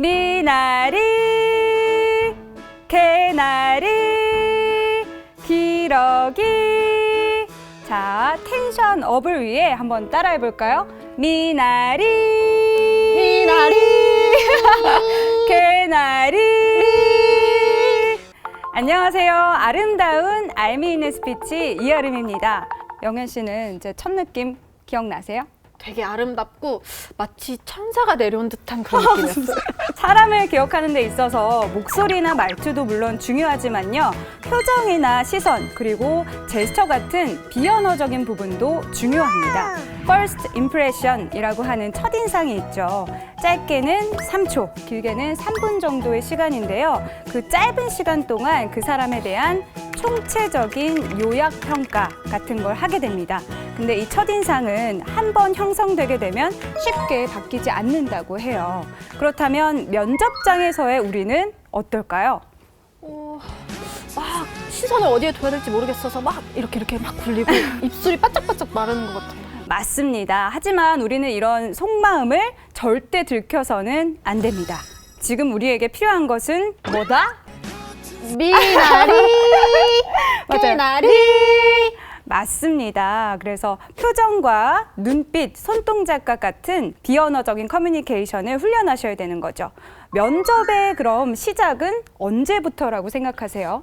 미나리 개나리 기러기. 자, 텐션 업을 위해 한번 따라해 볼까요? 미나리 개나리. 안녕하세요. 아름다운 알미 있는 스피치 이아름입니다. 영현 씨는 제 첫 느낌 기억나세요? 되게 아름답고 마치 천사가 내려온 듯한 그런 느낌이었어요. 사람을 기억하는 데 있어서 목소리나 말투도 물론 중요하지만요. 표정이나 시선, 그리고 제스처 같은 비언어적인 부분도 중요합니다. First impression이라고 하는 첫인상이 있죠. 짧게는 3초, 길게는 3분 정도의 시간인데요. 그 짧은 시간 동안 그 사람에 대한 총체적인 요약 평가 같은 걸 하게 됩니다. 근데 이 첫인상은 한 번 형성되게 되면 쉽게 바뀌지 않는다고 해요. 그렇다면 면접장에서의 우리는 어떨까요? 막 시선을 어디에 둬야 될지 모르겠어서 막 이렇게 막 굴리고 입술이 바짝바짝 마르는 것 같아요. 맞습니다. 하지만 우리는 이런 속마음을 절대 들켜서는 안 됩니다. 지금 우리에게 필요한 것은 뭐다? 미나리 개나리. 맞습니다. 그래서 표정과 눈빛, 손동작과 같은 비언어적인 커뮤니케이션을 훈련하셔야 되는 거죠. 면접의 그럼 시작은 언제부터라고 생각하세요?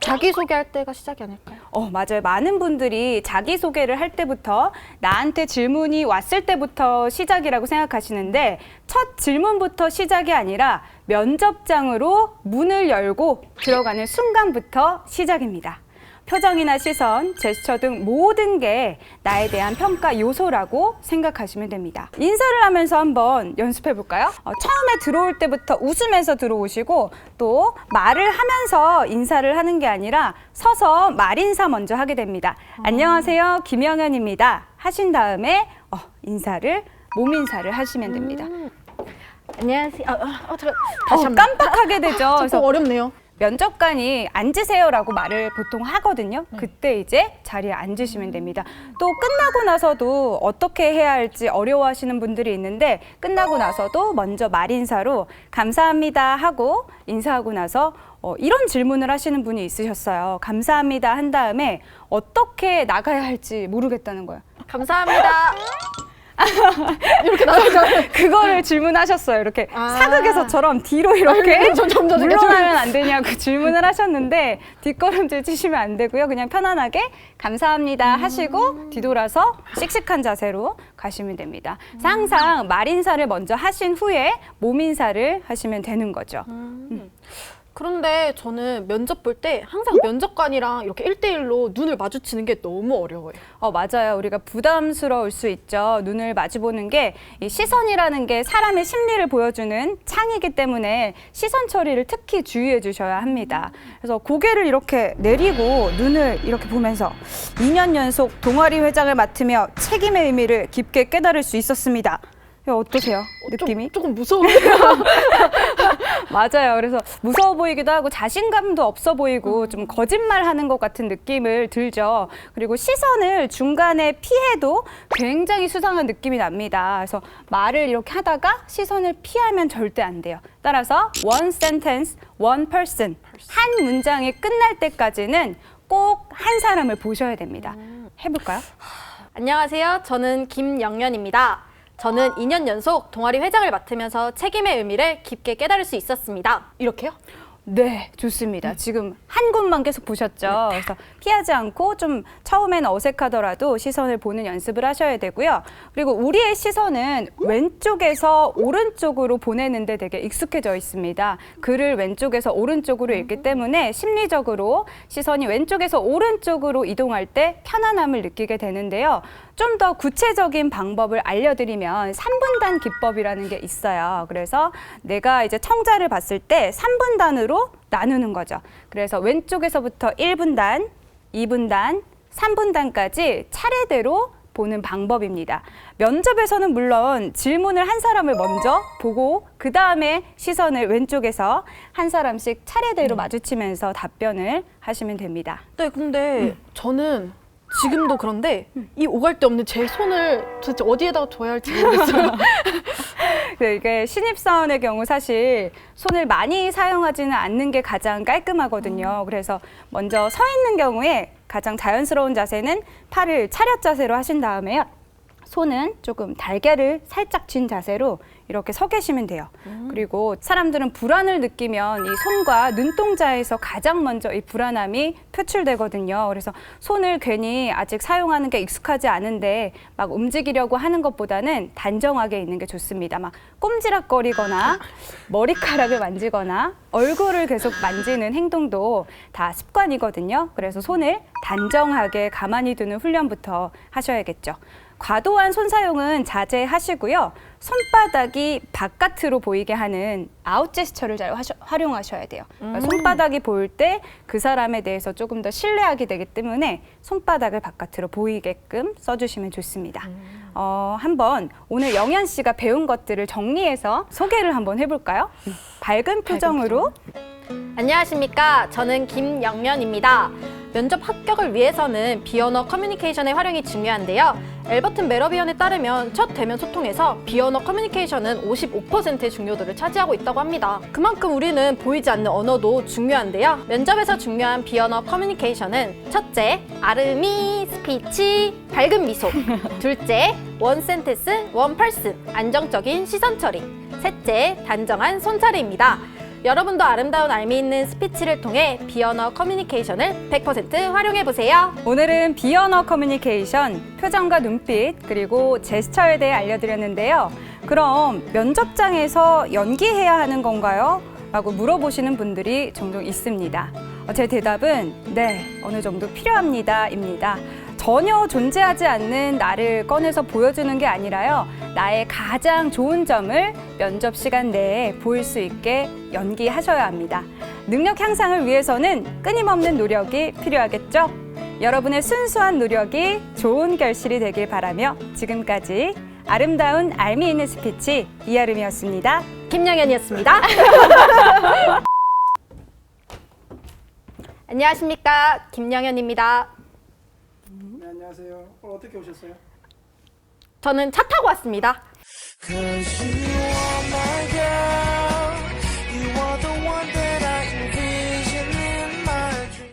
자기소개할 때가 시작이 아닐까요? 맞아요. 많은 분들이 자기소개를 할 때부터 나한테 질문이 왔을 때부터 시작이라고 생각하시는데 첫 질문부터 시작이 아니라 면접장으로 문을 열고 들어가는 순간부터 시작입니다. 표정이나 시선, 제스처 등 모든 게 나에 대한 평가 요소라고 생각하시면 됩니다. 인사를 하면서 한번 연습해 볼까요? 처음에 들어올 때부터 웃으면서 들어오시고 또 말을 하면서 인사를 하는 게 아니라 서서 말인사 먼저 하게 됩니다. 안녕하세요, 김영현입니다. 하신 다음에 인사를, 몸인사를 하시면 됩니다. 안녕하세요. 다시 한번. 깜빡하게 되죠. 그래서 어렵네요. 면접관이 앉으세요라고 말을 보통 하거든요. 그때 이제 자리에 앉으시면 됩니다. 또 끝나고 나서도 어떻게 해야 할지 어려워하시는 분들이 있는데 끝나고 나서도 먼저 말인사로 감사합니다 하고 인사하고 나서 이런 질문을 하시는 분이 있으셨어요. 감사합니다 한 다음에 어떻게 나가야 할지 모르겠다는 거예요. 감사합니다. 이렇게 나가면 그거를 질문하셨어요. 이렇게 사극에서처럼 뒤로 이렇게 점점 물러나면 안 되냐고 질문을 하셨는데 뒷걸음질 치시면 안 되고요. 그냥 편안하게 감사합니다 하시고 뒤돌아서 씩씩한 자세로 가시면 됩니다. 항상 말 인사를 먼저 하신 후에 몸 인사를 하시면 되는 거죠. 그런데 저는 면접 볼 때 항상 면접관이랑 이렇게 1대1로 눈을 마주치는 게 너무 어려워요. 맞아요. 우리가 부담스러울 수 있죠. 눈을 마주보는 게 이 시선이라는 게 사람의 심리를 보여주는 창이기 때문에 시선 처리를 특히 주의해 주셔야 합니다. 그래서 고개를 이렇게 내리고 눈을 이렇게 보면서 2년 연속 동아리 회장을 맡으며 책임의 의미를 깊게 깨달을 수 있었습니다. 어떠세요? 느낌이? 조금 무서워요. 맞아요. 그래서 무서워 보이기도 하고 자신감도 없어 보이고 좀 거짓말하는 것 같은 느낌을 들죠. 그리고 시선을 중간에 피해도 굉장히 수상한 느낌이 납니다. 그래서 말을 이렇게 하다가 시선을 피하면 절대 안 돼요. 따라서 one sentence, one person. 한 문장이 끝날 때까지는 꼭 한 사람을 보셔야 됩니다. 해볼까요? 안녕하세요. 저는 김영현입니다. 저는 2년 연속 동아리 회장을 맡으면서 책임의 의미를 깊게 깨달을 수 있었습니다. 이렇게요? 네, 좋습니다. 지금 한 곳만 계속 보셨죠. 그래서 피하지 않고 좀 처음에는 어색하더라도 시선을 보는 연습을 하셔야 되고요. 그리고 우리의 시선은 왼쪽에서 오른쪽으로 보내는데 되게 익숙해져 있습니다. 글을 왼쪽에서 오른쪽으로 읽기 때문에 심리적으로 시선이 왼쪽에서 오른쪽으로 이동할 때 편안함을 느끼게 되는데요. 좀 더 구체적인 방법을 알려드리면 3분단 기법이라는 게 있어요. 그래서 내가 이제 청자를 봤을 때 3분단으로 나누는 거죠. 그래서 왼쪽에서부터 1분단, 2분단, 3분단까지 차례대로 보는 방법입니다. 면접에서는 물론 질문을 한 사람을 먼저 보고 그 다음에 시선을 왼쪽에서 한 사람씩 차례대로 마주치면서 답변을 하시면 됩니다. 네, 근데 저는 지금도 그런데 이 오갈 데 없는 제 손을 도대체 어디에다가 둬야 할지 모르겠어요. 네, 이게 신입사원의 경우 사실 손을 많이 사용하지는 않는 게 가장 깔끔하거든요. 그래서 먼저 서 있는 경우에 가장 자연스러운 자세는 팔을 차렷 자세로 하신 다음에요. 손은 조금 달걀을 살짝 쥔 자세로 이렇게 서 계시면 돼요. 그리고 사람들은 불안을 느끼면 이 손과 눈동자에서 가장 먼저 이 불안함이 표출되거든요. 그래서 손을 괜히 아직 사용하는 게 익숙하지 않은데 막 움직이려고 하는 것보다는 단정하게 있는 게 좋습니다. 막 꼼지락거리거나 머리카락을 만지거나 얼굴을 계속 만지는 행동도 다 습관이거든요. 그래서 손을 단정하게 가만히 두는 훈련부터 하셔야겠죠. 과도한 손 사용은 자제하시고요. 손바닥이 바깥으로 보이게 하는 아웃 제스처를 잘 활용하셔야 돼요. 그러니까 손바닥이 보일 때 그 사람에 대해서 조금 더 신뢰하게 되기 때문에 손바닥을 바깥으로 보이게끔 써주시면 좋습니다. 한번 오늘 영현 씨가 배운 것들을 정리해서 소개를 한번 해볼까요? 밝은 표정으로. 안녕하십니까. 저는 김영연입니다. 면접 합격을 위해서는 비언어 커뮤니케이션의 활용이 중요한데요. 엘버튼 메러비언에 따르면 첫 대면 소통에서 비언어 커뮤니케이션은 55%의 중요도를 차지하고 있다고 합니다. 그만큼 우리는 보이지 않는 언어도 중요한데요. 면접에서 중요한 비언어 커뮤니케이션은 첫째, 아름이 스피치, 밝은 미소. 둘째, 원 센텐스, 원 펄슨, 안정적인 시선 처리. 셋째, 단정한 손차례입니다. 여러분도 아름다운 알미 있는 스피치를 통해 비언어 커뮤니케이션을 100% 활용해보세요. 오늘은 비언어 커뮤니케이션, 표정과 눈빛, 그리고 제스처에 대해 알려드렸는데요. 그럼 면접장에서 연기해야 하는 건가요? 라고 물어보시는 분들이 종종 있습니다. 제 대답은 네, 어느 정도 필요합니다. 입니다. 전혀 존재하지 않는 나를 꺼내서 보여주는 게 아니라요. 나의 가장 좋은 점을 면접 시간 내에 보일 수 있게 연기하셔야 합니다. 능력 향상을 위해서는 끊임없는 노력이 필요하겠죠? 여러분의 순수한 노력이 좋은 결실이 되길 바라며 지금까지 아름다운 알미 있는 스피치 이아름이었습니다. 김영연이었습니다. 안녕하십니까. 김영연입니다. 네, 안녕하세요. 오늘 어떻게 오셨어요? 저는 차 타고 왔습니다. 'Cause you